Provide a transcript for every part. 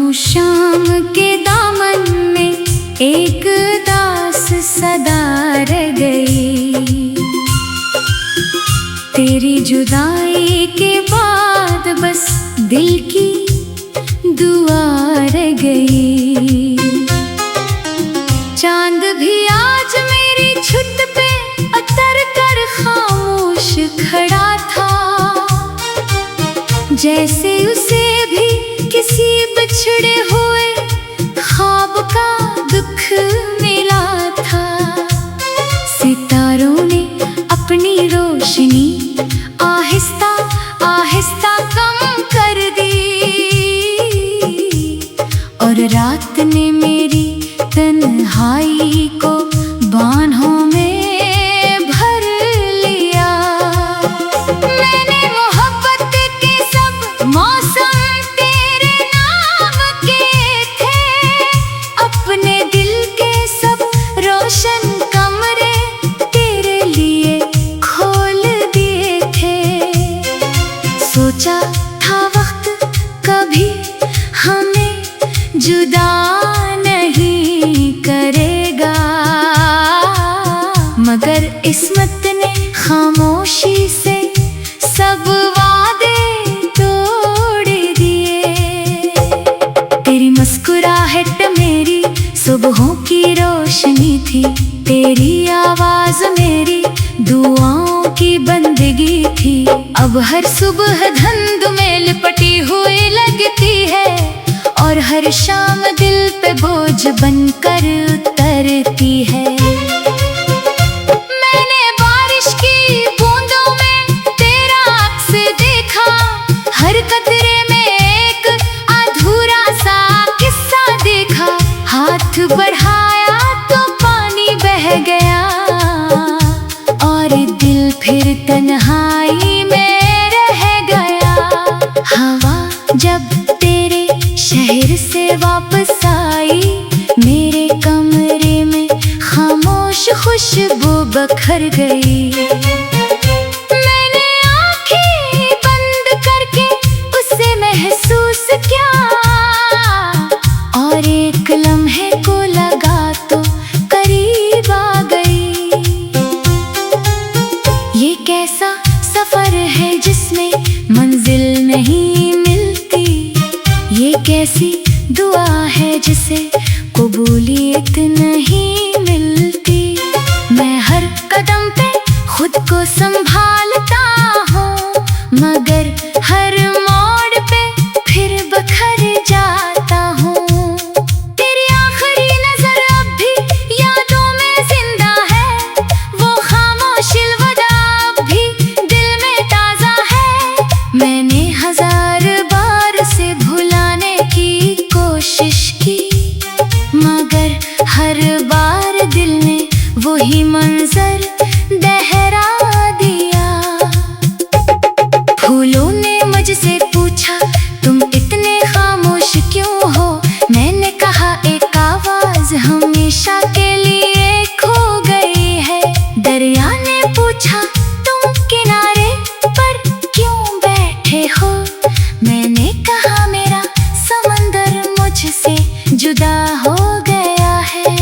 जानू शाम के दामन में एक दास सदा रह गई। तेरी जुदाई के बाद बस दिल की दुआ रह गई। चांद भी आज मेरी छुत पे उतर कर खामोश खड़ा था, जैसे उसे भी किसी बिछड़े हुए ख्वाब का दुख मिला था। सितारों ने अपनी रोशनी आहिस्ता आहिस्ता कम कर दी, और रात ने मेरी तन्हाई को बाहों में भर लिया। मैंने मोहब्बत के सब मौसम तेरे नाम के थे, अपने दिल के सब रोशन कमरे तेरे लिए खोल दिए थे। सोचा था वक्त कभी हमें जुदा नहीं करेगा, मगर किस्मत ने खामोशी से सब वादे तोड़ दिए। तेरी मुस्कुराहट मेरी सुबहों की रोशनी थी, तेरी आवाज मेरी दुआओं की बंदगी थी। अब हर सुबह धुंध में लिपटी हुई लगती है, और हर शाम दिल पे बोझ बनकर उतरती है। मैंने बारिश की बूंदों में तेरा अक्स देखा, हर कतरे में एक अधूरा सा किस्सा देखा। हाथ बढ़ाया तो पानी बह गया, और दिल फिर तन्हाई में रह गया। हवा जब तेरे शहर से वापस आई, मेरे कमरे में खामोश खुशबू बखर गई। मैंने आंखें बंद करके उसे महसूस किया, और एक लम्हे को लगा तो करीब आ गई। ये कैसा सफर है जिसमें मंजिल नहीं मिलती, ये कैसी दुआ है जिसे कबूलियत नहीं मिलती। मैं हर कदम पे खुद को संभालता हूँ, मगर हर मोड़ पे फिर बखर जाता हूँ। तेरी आखिरी नजर अब भी यादों में जिंदा है, वो खामोश अलविदा अब भी दिल में ताजा है। मैंने हजार बार से भुलाने की कोशिश की, मगर हर बार दिल ने वही मंजर दोहरा दिया। फूलों ने मुझसे पूछा तुम इतने खामोश क्यों हो, मैंने कहा एक आवाज हमेशा के लिए खो गई है। दरिया ने पूछा तुम किनारे पर क्यों बैठे हो, मैंने कहा मेरा समंदर मुझसे जुदा हो गया है।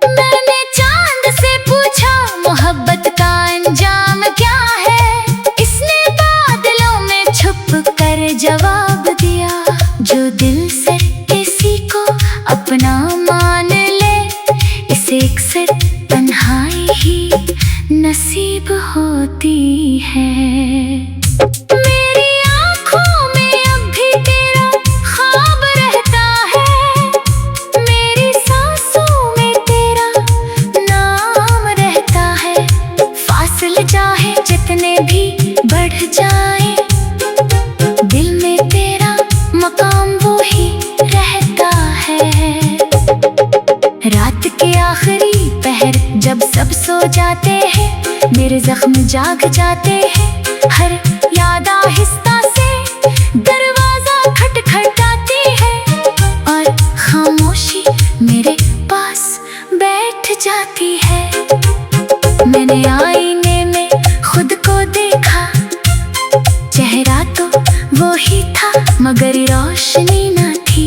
मैंने चांद से पूछा मोहब्बत का अंजाम क्या है, इसने बादलों में छुप कर जवाब दिया। जो दिल से किसी को अपना मान ले, इसे अक्सर तन्हाई ही नसीब होती है। मेरी आँखों में अब भी तेरा ख्वाब रहता है, मेरी सांसों में तेरा नाम रहता है। फासले चाहे जितने भी बढ़ जाए, दिल में तेरा मकाम वो ही रहता है। रात के आखिरी पहर जब सब सो जाते हैं, मेरे जख्म जाग जाते हैं। हर याद आहिस्ता से दरवाजा खटखटाती है, और खामोशी मेरे पास बैठ जाती है। मैंने आईने में खुद को देखा, चेहरा तो वो ही था मगर रोशनी न थी।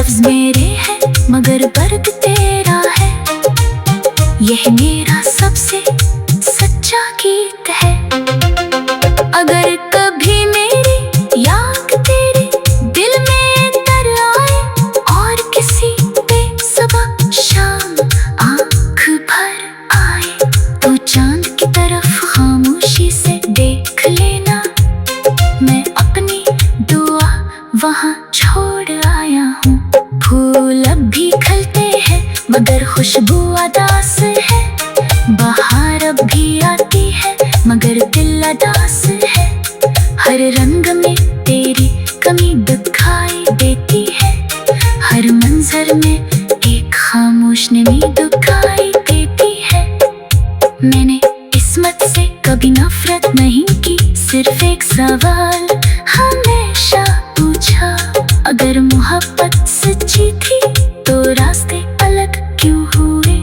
लफ्ज मेरे हैं मगर दर्द तेरा है। यह मेरा सबसे सच्चा गीत है। अगर कभी मेरी याद तेरे दिल में तर आए और किसी बेसबा शाम आँख भर आए, तो चांद की तरफ खामोशी से देख लेना। मैं अपनी दुआ वहाँ छोड़ आया हूँ। फूल अब भी खिलते हैं मगर खुशबू अदास है। बहार अब भी आती है मगर दिल अदास है। हर रंग में तेरी कमी दिखाई देती है। हर मंजर में एक खामोश नमी दिखाई देती है। मैंने किस्मत से कभी नफरत नहीं की, सिर्फ एक सवाल हमेशा पूछा। अगर मोहब्बत सच्ची थी तो रास्ते अलग क्यों हुए?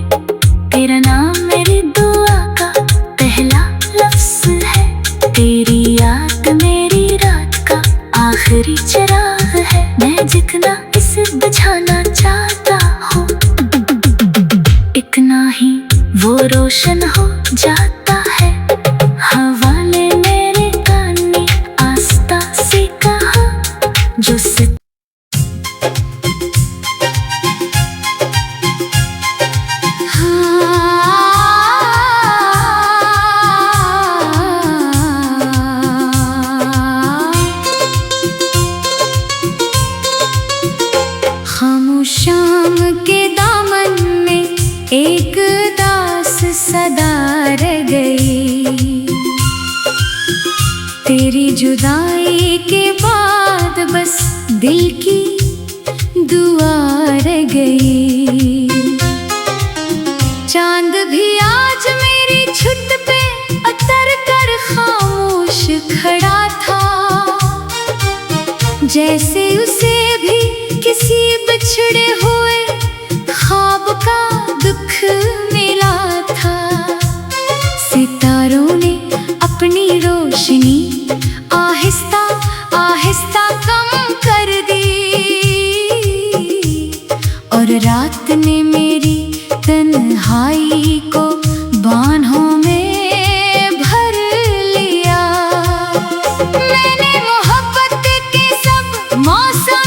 तेरा नाम मेरी दुआ का पहला लफ्ज है। तेरी याद मेरी रात का आखिरी चिराग है। मैं जितना इसे बुझाना चाहता हूँ, इतना ही वो रोशन हो जाता है। हवा ने मेरे कान में आस्था से कहा, जो शाम के दामन में एक दास सदा रह गई। तेरी जुदाई के बाद बस दिल की दुआ रह गई। चांद भी आज मेरी छुत पे उतर कर खामोश खड़ा था, जैसे उसे भी किसी बिछड़े हुए ख्वाब का दुख मिला था। सितारों ने अपनी रोशनी आहिस्ता आहिस्ता कम कर दी और रात ने मेरी तन्हाई को बाहों में भर लिया। मैंने मोहब्बत के सब मौसम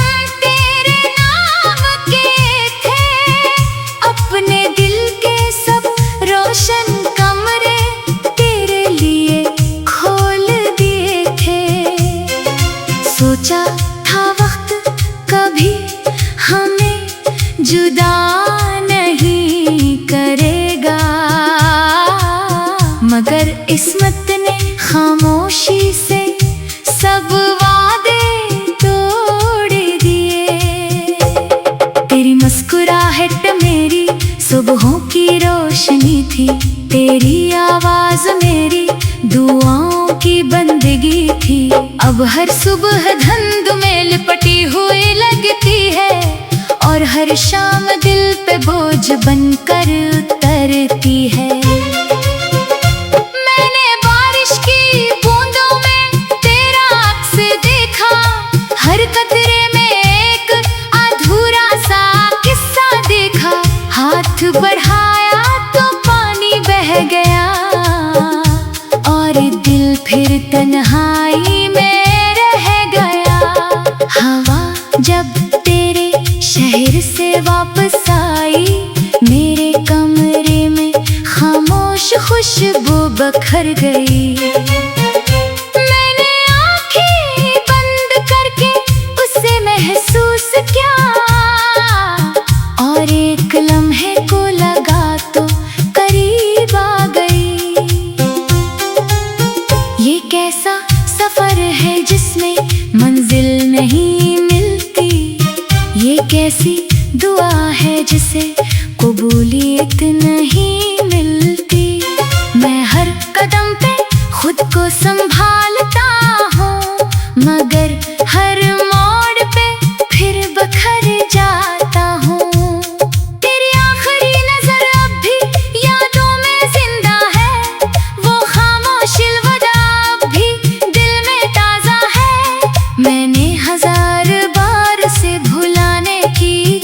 सोचा था वक्त कभी हमें जुदा नहीं करेगा, मगर किस्मत ने खामोशी से सब वादे तोड़ दिए। तेरी मुस्कुराहट मेरी सुबहों की रोशनी थी। तेरी आवाज मेरी दुआओं की बंदगी थी। अब हर सुबह धुंध में लिपटी हुई लगती है और हर शाम दिल पे बोझ बनकर उतरती है। मैंने बारिश की बूंदों में तेरा अक्स देखा, हर कतरे में एक अधूरा सा किस्सा देखा। हाथ बढ़ाया तो पानी बह गया और दिल फिर तन्हाई में रह गया। हवा जब तेरे शहर से वापस आई, मेरे कमरे में खामोश खुशबू बखर गई। मैंने आंखें बंद करके उसे महसूस किया और एक लम्हे को लगा तो करीब आ गई। ये कैसा सफर है जिसमें मंजिल नहीं मिलती? ये कैसी दुआ है जिसे कबूलियत नहीं मिलती? मैं हर कदम पे खुद को संभालता हूँ, मगर हर मोड़ पे फिर बखर जाता हूँ। तेरी आखिरी नजर अब भी यादों में जिंदा है, वो खामोश अलविदा अब भी दिल में ताजा है। मैंने हजार बार से भुलाने की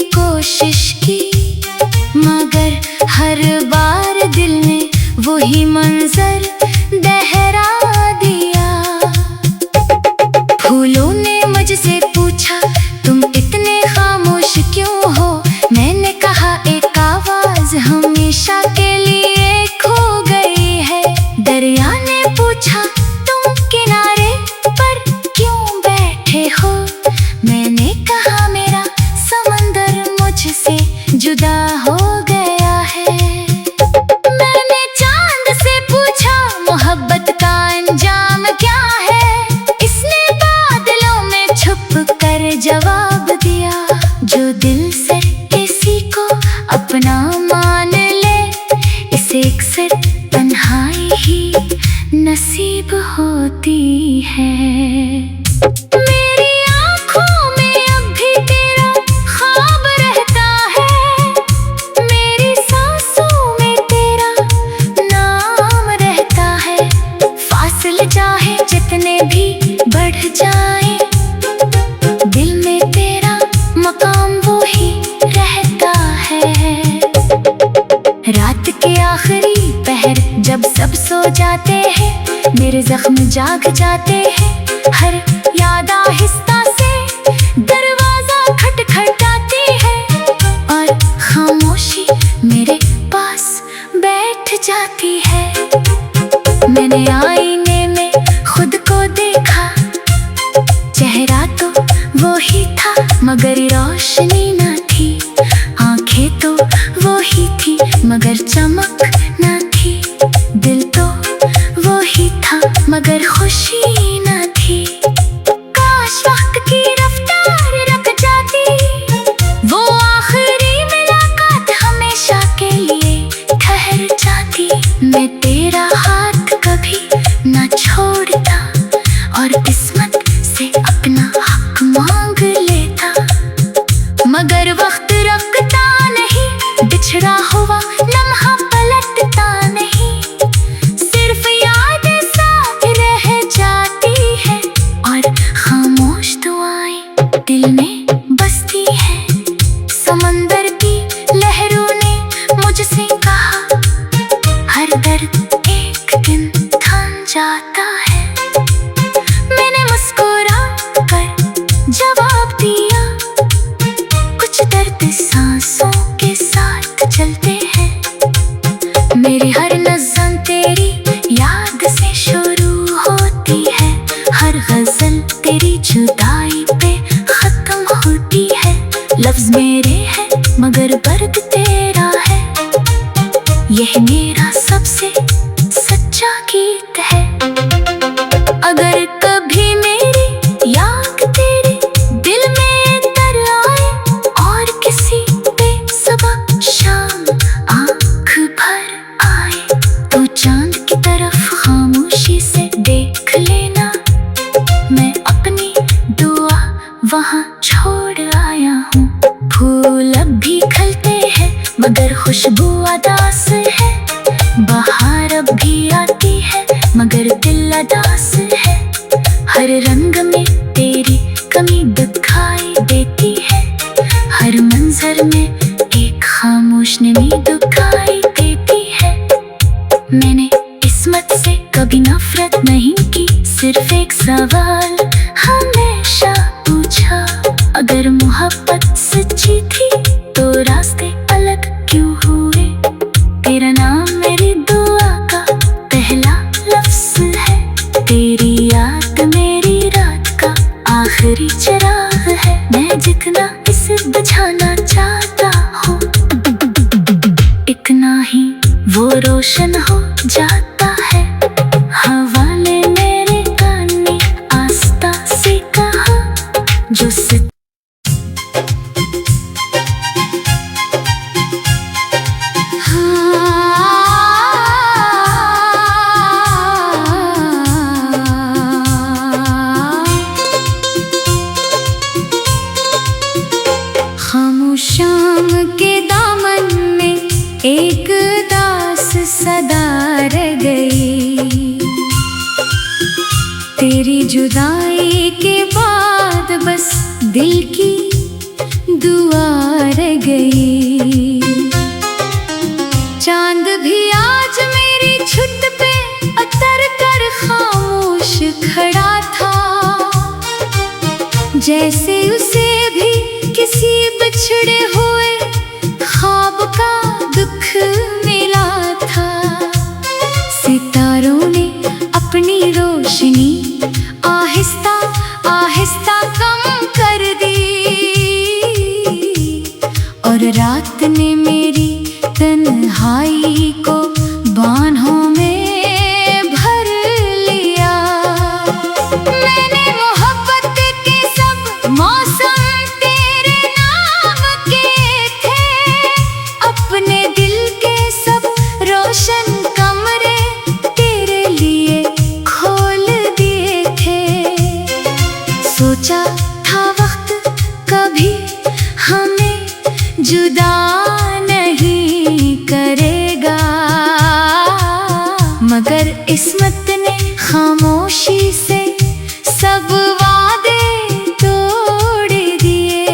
मेरे जख्म जाग जाते हैं, हर याद आहिस्ता से दरवाजा खटखटाती है, और खामोशी मेरे पास बैठ जाती है। मैंने आईने में खुद को देखा, चेहरा तो वो ही था मगर रोशनी न थी, आंखें तो वो ही थी मगर चमक न थी, दिल तो वो ही था मगर खुशी न थी। काश वक्त की रफ्तार रुक जाती, वो आखिरी मुलाकात हमेशा के लिए ठहर जाती। मैं तेरा हाथ कभी न छोड़ता और किस्मत से अपना हक मांग लेता, मगर वक्त रुकता नहीं, बिछड़ा हुआ लम्हा पलटता नहीं, सिर्फ याद साथ रह जाती है और खामोश दुआएं दिल में बसती है। समंदर की लहरों ने मुझसे कहा, हर दर्द एक दिन थम जाता है। मैंने मुस्कुरा कर जवाब दिया, कुछ दर्द सांसों के साथ चलते हैं। मेरी हर नज़्म तेरी याद से शुरू होती है, हर गज़ल तेरी जुदाई पे खत्म होती है। लफ्ज़ मेरे हैं मगर दर्द तेरा है, यह मेरा सबसे सच्चा गीत है। अगर कभी मेरी याद तेरे दिल में तर आए और किसी बेसबब शाम आँख भर आए, तो चांद की तरफ खामोशी से देख लेना, मैं अपनी दुआ वहाँ छोड़ आया हूँ। फूल अब भी खिलते हैं मगर खुशबू अदास है, बहार अब भी आती है मगर दिल अदास है, हर रंग में तेरी कमी दिखाई देती है, हर मंजर में एक खामोश नमी दिखाई देती है। मैंने किस्मत से कभी नफरत नहीं की, सिर्फ एक सवाल हमेशा पूछा, अगर मोहब्बत सच्ची थी तो रास्ते अलग क्यों हुए। तेरा नाम मेरी दुआ का पहला लफ्ज़ है, तेरी याद मेरी रात का आखिरी चिराग है। मैं जितना इसे बुझाना चाहता हूँ, इतना ही वो रोशन हो जाता है। हवा ने मेरे कान में आस्था से कहा, जो शाम के दामन में एक दास सदा रह गई, तेरी जुदाई के बाद बस दिल की दुआ रह गई। चांद भी आज मेरी छुट पे उतर कर खामोश खड़ा था, जैसे उसे भी किसी बिछड़े हुए ख्वाब का दुख मिला था। सितारों ने अपनी रोशनी आहिस्ता आहिस्ता कम कर दी, और रात ने मेरी तन्हाई को बाहों में भर लिया। मैंने मोहब्बत के सब मौसम तेरे नाम के थे, अपने दिल के सब रोशन कमरे तेरे लिए खोल दिए थे। सोचा था वक्त कभी हमें जुदा नहीं करेगा, मगर किस्मत ने खामोशी से सब वादे तोड़ दिए।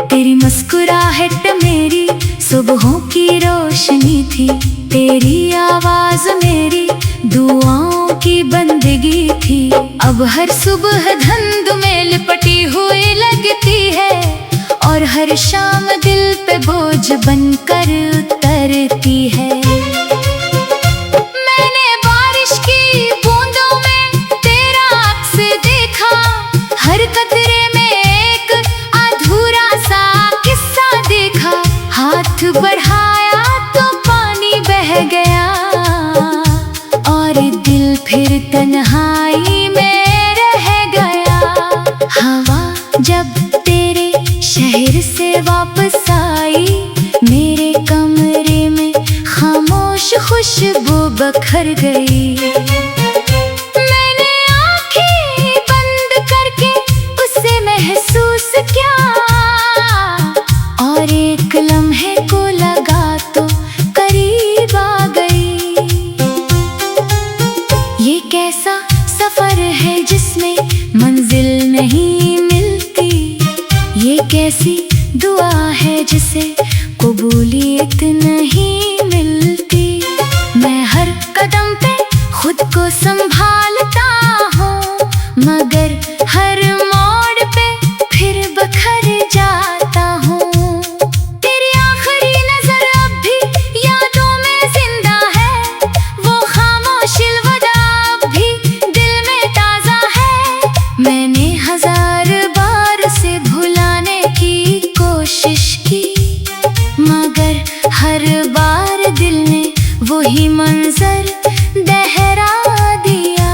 तेरी मुस्कुराहट मेरी सुबहों की रोशनी थी, तेरी आवाज मेरी दुआओं की बंदगी थी, अब हर सुबह धुंध में लिपटी हुई लगती है, और हर शाम दिल पे बोझ बनकर उतरती है। मैंने बारिश की बूंदों में तेरा अक्स देखा, हर कतरे में एक अधूरा सा किस्सा देखा। हाथ बढ़ाया तो पानी बह गया, और दिल फिर तन्हाई में रह गया। हवा जब तेरे शहर से वापस आई, मेरे कमरे में खामोश खुशबू बखर गई। मैंने आंखें बंद करके उसे महसूस किया, और एक लम्हे को लगा तो करीब आ गई। ये कैसा सफर है जिसमें मंजिल नहीं मिलती, ये कैसी दुआ है जिसे कबूलियत नहीं मिलती। मैं हर कदम पे खुद को संभालता हूँ, मगर हर मोड़ पे फिर बखर जाता हूँ। तेरी आखिरी नजर अब भी यादों में जिंदा है, वो खामोश अलविदा अब भी दिल में ताजा है। मैंने हजार बार उसे भुलाने की कोशिश की, मगर हर बार दिल ने वही मंजर दोहरा दिया।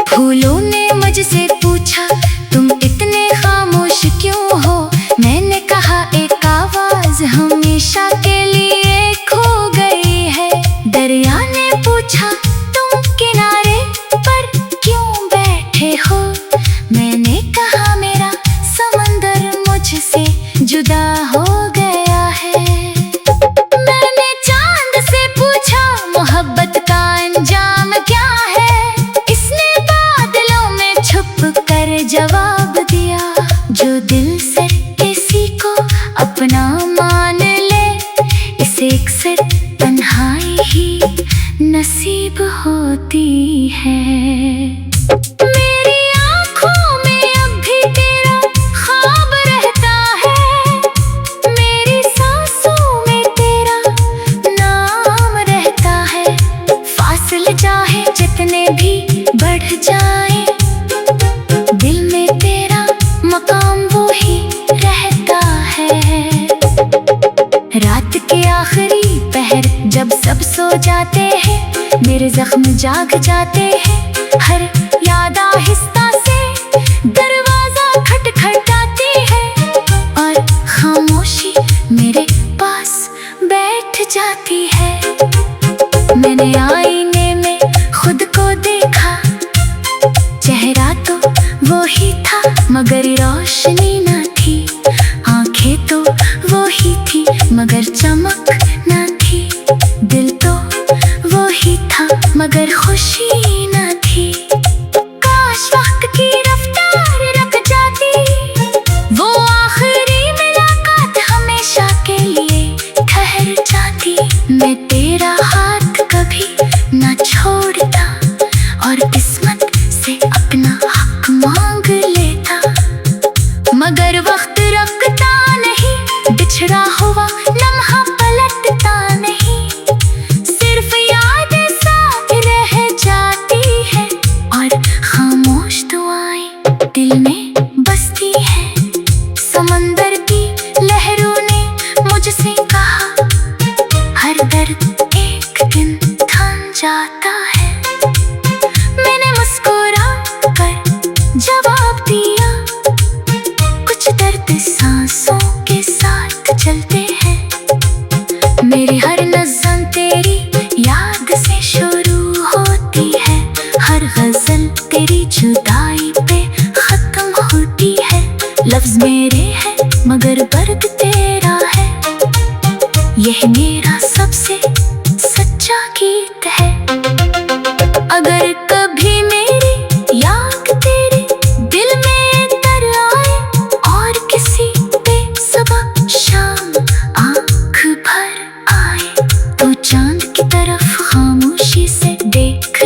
फूलों ने मुझसे पूछा तुम इतने खामोश क्यों हो, मैंने कहा एक आवाज हमेशा के लिए खो गई है। दरिया ने पूछा तुम किनारे पर क्यों बैठे हो, मैंने कहा मेरा समंदर मुझसे जुदा हो गया है। मैंने चांद से पूछा मोहब्बत का अंजाम क्या है, इसने बादलों में छुप कर जवाब दिया। जो दिल से किसी को अपना मान ले, इसे अक्सर तन्हाई ही नसीब होती है। मेरी आँखों में अब भी तेरा ख्वाब रहता है, मेरी सांसों में तेरा नाम रहता है। फासले चाहे जितने भी बढ़ जाए, दिल में तेरा मकाम वो ही रहता है। रात के आखिरी पहर जब सब सो जाते हैं, मेरे जख्म जाग जाते हैं। हर याद आहिस्ता से दरवाजा खटखटाती है, और खामोशी मेरे पास बैठ जाती है। मैंने आईने में खुद को देखा, चेहरा तो वो ही था मगर रोशनी न थी, आंखें तो वो ही थी मगर चमक न थी, दिल तो वो ही था मगर खुशी न थी। काश वक्त की रफ्तार रुक जाती, वो आखिरी मुलाकात हमेशा के लिए ठहर जाती। मैं तेरा हाथ कभी न छोड़ता, और किस्मत से अपना हक मांग लेता, मगर वक्त रुकता नहीं, बिछड़ा हुआ लम्हा पलटता नहीं। सिर्फ याद साथ रह जाती है, और खामोश दुआएं दिल में बसती है। समंदर की लहरों ने मुझसे कहा, हर दर्द एक दिन थम जाता है। मैंने मुस्कुरा कर जवाब दिया, कुछ दर्द सांसों के साथ चलते हैं। मेरी हर नज़्म तेरी याद से शुरू होती है, हर गजल तेरी जुदाई पे खत्म होती है। लफ्ज मेरे हैं मगर दर्द तेरा है, यह मेरा सबसे सच्चा गीत है। अगर कभी मेरी याद तेरे दिल में तर आए, और किसी पे सुबह शाम आँख भर आए, तो चांद की तरफ खामोशी से देख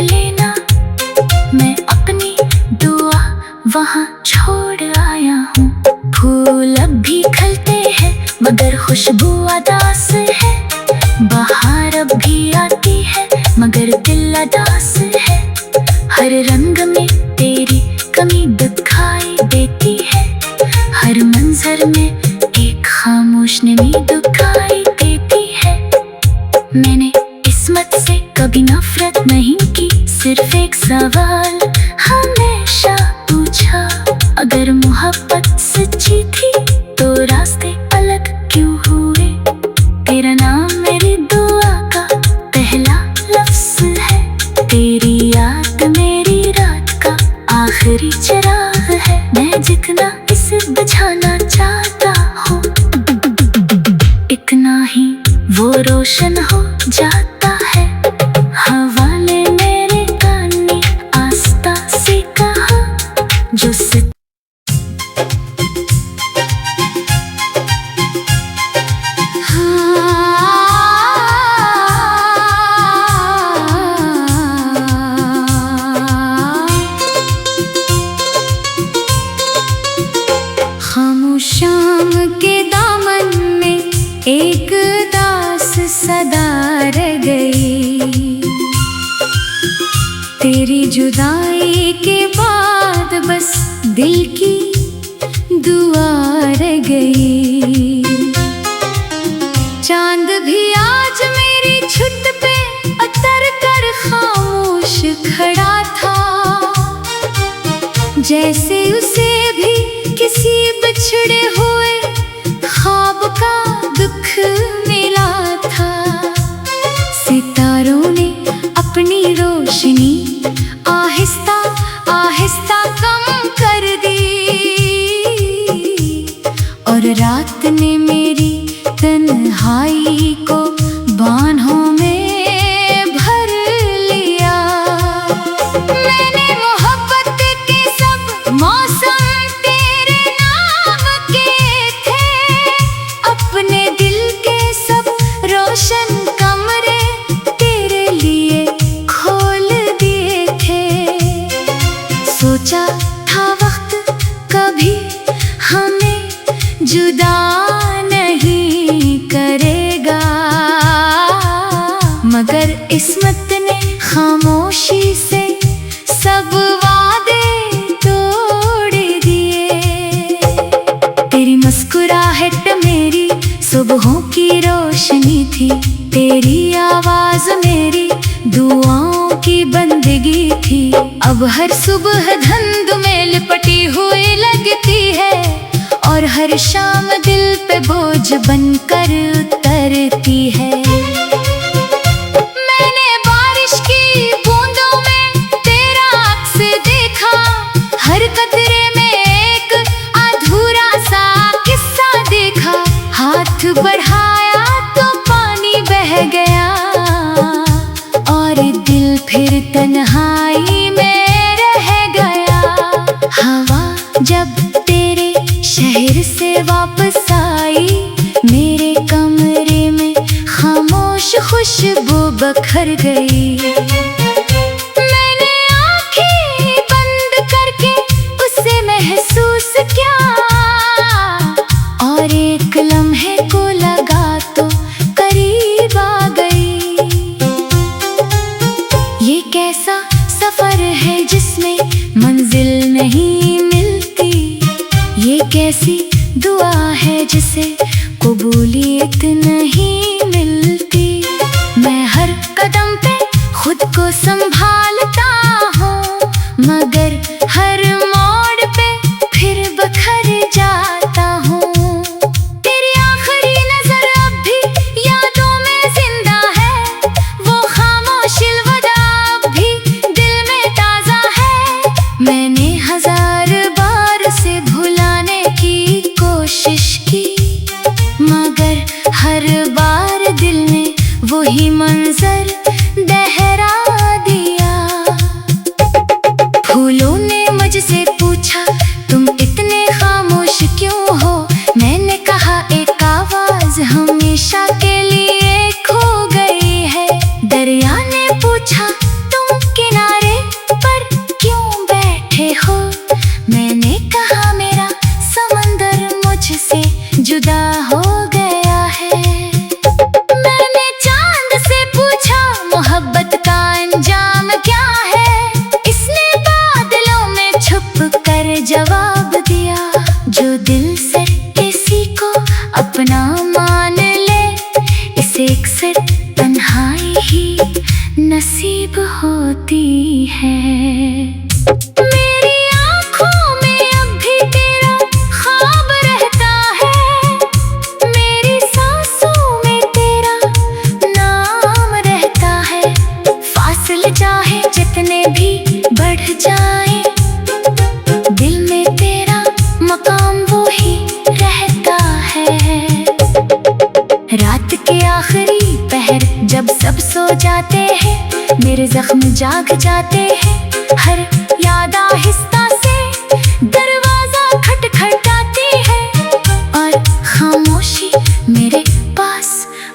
मगर खुशबू अदास है। बाहर अब भी आती है मगर दिल अदास है। हर रंग में तेरी कमी दिखाई देती है। हर मंजर में एक खामोश नमी दिखाई देती है। मैंने किस्मत से कभी नफरत नहीं की, सिर्फ एक सवाल हमेशा पूछा, अगर मोहब्बत सच्ची थी तो रास्ते अलग क्यों हुए। तेरा नाम मेरी दुआ का पहला लफ्ज है। तेरी याद मेरी रात का आखिरी चिराग है। मैं जितना इसे बुझाना चाहता हूँ, इतना ही वो रोशन हो जाता है। हवा ने मेरे कान में आस्था से कहा, जो शाम के दामन में एक दास सदा रह गई। तेरी जुदाई के बाद बस दिल की दुआ रह गई। चांद भी आज मेरी छुट पे उतर कर खामोश खड़ा था, जैसे उसे भी किसी बिछड़े हुए ख्वाब का दुख मिला था। सितारों ने अपनी रोशनी आहिस्ता आहिस्ता कम कर दी, और रात ने मेरी तन्हाई को बाहों में भर लिया। मैंने मोहब्बत के सब मौसम तेरे नाम के थे, अपने दिल के सब रोशन कमरे तेरे लिए खोल दिए थे। सोचा था वक्त कभी हमें जुदा नहीं करेगा, मगर किस्मत ने खामोशी से सब वादे तोड़ दिए। तेरी मुस्कुराहट मेरी सुबहों की रोशनी थी, तेरी आवाज मेरी दुआओं की बंदगी थी। अब हर सुबह धुंध में लिपटी हुई लगती है, और हर शाम दिल पे बोझ बनकर उतरती है। मैंने बारिश की बूंदों में तेरा अक्स देखा, हर कतरे में एक अधूरा सा किस्सा देखा। हाथ बढ़ाया तो पानी बह गया, और दिल फिर तन्हाई में रह गया। हवा जब तेरे शहर से वापस आई, मेरे कमरे में खामोश खुशबू बखर गई। मैंने आंखें बंद करके उसे महसूस किया, और एक लम्हे को लगा तो करीब आ गई। ये कैसा सफर है जिसमें मंजिल नहीं मिलती, ये कैसी दुआ है जिसे कबूलियत नहीं मिलती। मैं हर कदम पे खुद को संभालता हूँ, मगर हर मोड़ पे फिर बखर जाता हूँ। तेरी आखिरी नजर अब भी यादों में जिंदा है, वो खामोश अलविदा अब भी दिल में ताजा है। मैंने हजार बार से भुलाने की कोशिश की, मगर हर बार दिल ने वही मंजर दोहरा दिया। तेरे जख्म जाग जाते हैं, हर याद आहिस्ता से दरवाजा खटखटाती है, और खामोशी मेरे पास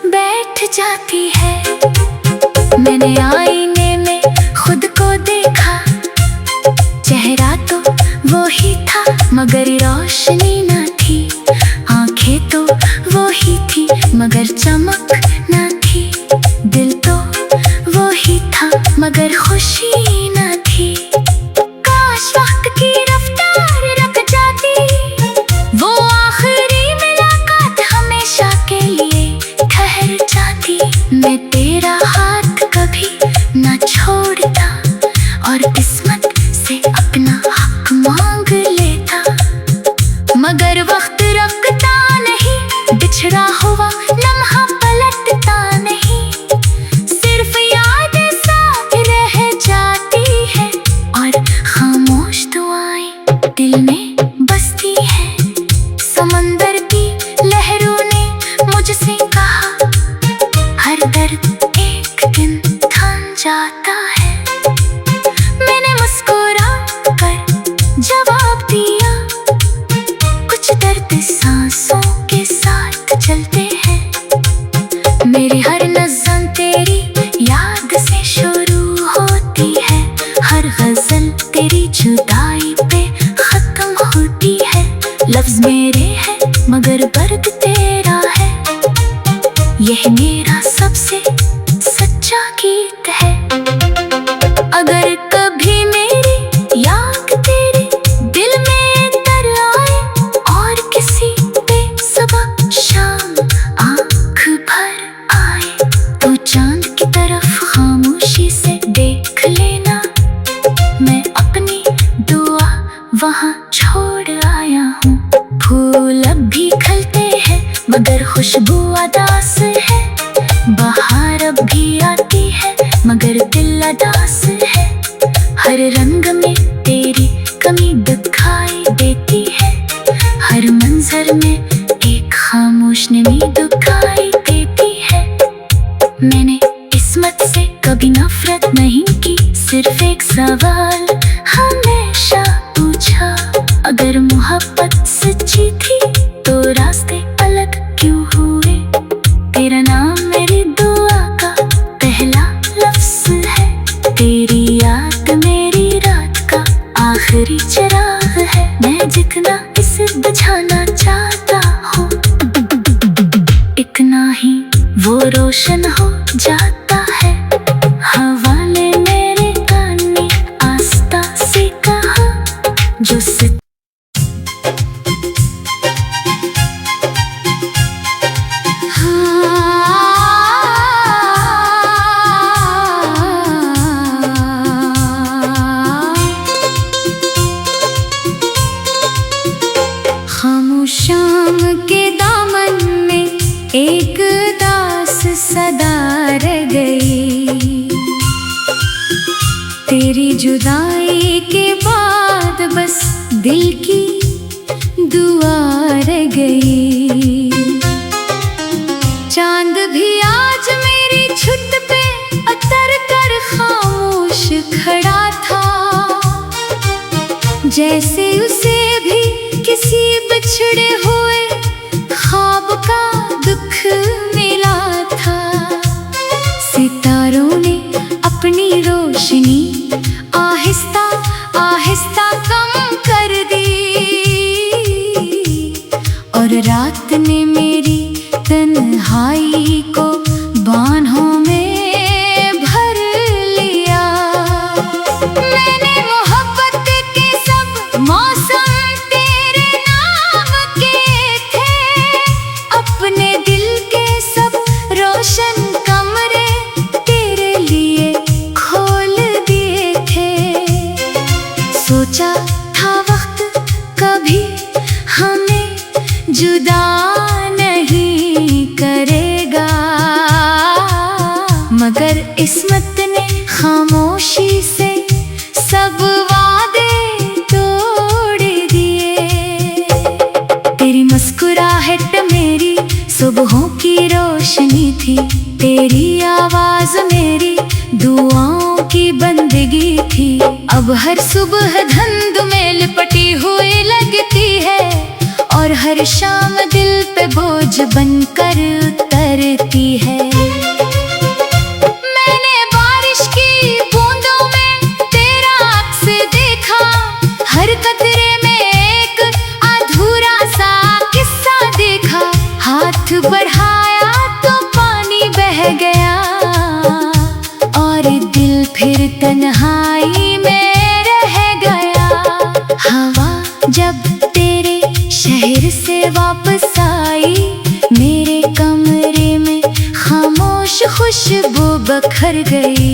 बैठ जाती है। मैंने आईने में खुद को देखा, चेहरा तो वो ही था मगर रोशनी न थी, आंखें तो वो ही थी मगर चमक न थी, दिल तो वो ही था मगर खुशी न थी। काश वक्त की रफ्तार रुक जाती, वो आखिरी मुलाकात हमेशा के लिए ठहर जाती। मैं तेरा हाथ कभी न छोड़ता और किस्मत से अपना हक मांग लेता, मगर वक्त रुकता नहीं, बिछड़ा हुआ लम्हा पलटता नहीं, सिर्फ याद साथ रह जाती है और खामोश दुआएं दिल में बसती है। समंदर की लहरों ने मुझसे कहा, हर दर्द एक दिन थम जाता है। मैंने मुस्कुरा कर जवाब दिया, कुछ दर्द सांसों के साथ चलते हैं। मेरी हर नज़्म तेरी याद से शुरू होती है, हर गज़ल तेरी जुदाई पे खत्म होती है। लफ्ज़ मेरे हैं मगर दर्द तेरा है, यह मेरा सबसे सच्चा गीत है। अगर कभी मेरी याद तेरे दिल में तर आए और किसी बेसुबह शाम आँख भर आए, तो चांद की तरफ खामोशी से देख लेना, मैं अपनी दुआ वहाँ छोड़ आया हूँ। फूल अब भी खिलते हैं मगर खुशबू अदास है, बहार अब भी आती है मगर दिल अदास है, हर रंग में तेरी कमी दिखाई देती है, हर मंजर में एक खामोश नमी दिखाई देती है। मैंने किस्मत से कभी नफरत नहीं की, सिर्फ एक सवाल हमेशा पूछा, अगर मोहब्बत सच्ची थी तो रास्ते अलग क्यों हुए। तेरा नाम मेरी दुआ का पहला लफ्ज़ है, तेरी याद मेरी रात का आखिरी चिराग है। मैं जितना इसे बुझाना चाहता हूँ, इतना ही वो रोशन हो जाता है। हवा ने मेरे कान में आस्था से कहा, जो शाम के दामन में एक दास सदा रह गई, तेरी जुदाई के बाद बस दिल की दुआ रह गई। चांद भी आज मेरी छुत पे उतर कर खामोश खड़ा था, जैसे उसे भी किसी बिछड़े हुए ख्वाब का दुख मिला था। सितारों ने अपनी रोशनी आहिस्ता आहिस्ता कम कर दी, और रात ने मेरी तन्हाई को बाहों में भर लिया। मैंने मोहब्बत के सब मौसम तेरे नाम के थे, अपने दिल के सब रोशन कमरे तेरे लिए खोल दिए थे। सोचा था वक्त कभी हमें जुदा नहीं करेगा, मगर किस्मत ने खामोशी से सब वादे तोड़ दिए। तेरी मुस्कुराहट मेरी सुबहों की रोशनी थी, तेरी आवाज मेरी दुआओं की बंदगी थी, अब हर सुबह धुंध में लिपटी हुई लगती है, और हर शाम दिल पे बोझ बनकर उतरती है। मैंने बारिश की बूंदों में तेरा अक्स देखा, हर कतरे में एक अधूरा सा किस्सा देखा। हाथ बढ़ाया तो पानी बह गया, और दिल फिर तन्हाई में रह गया। हवा जब तेरे शहर से वापस आई, मेरे कमरे में खामोश खुशबू बखर गई।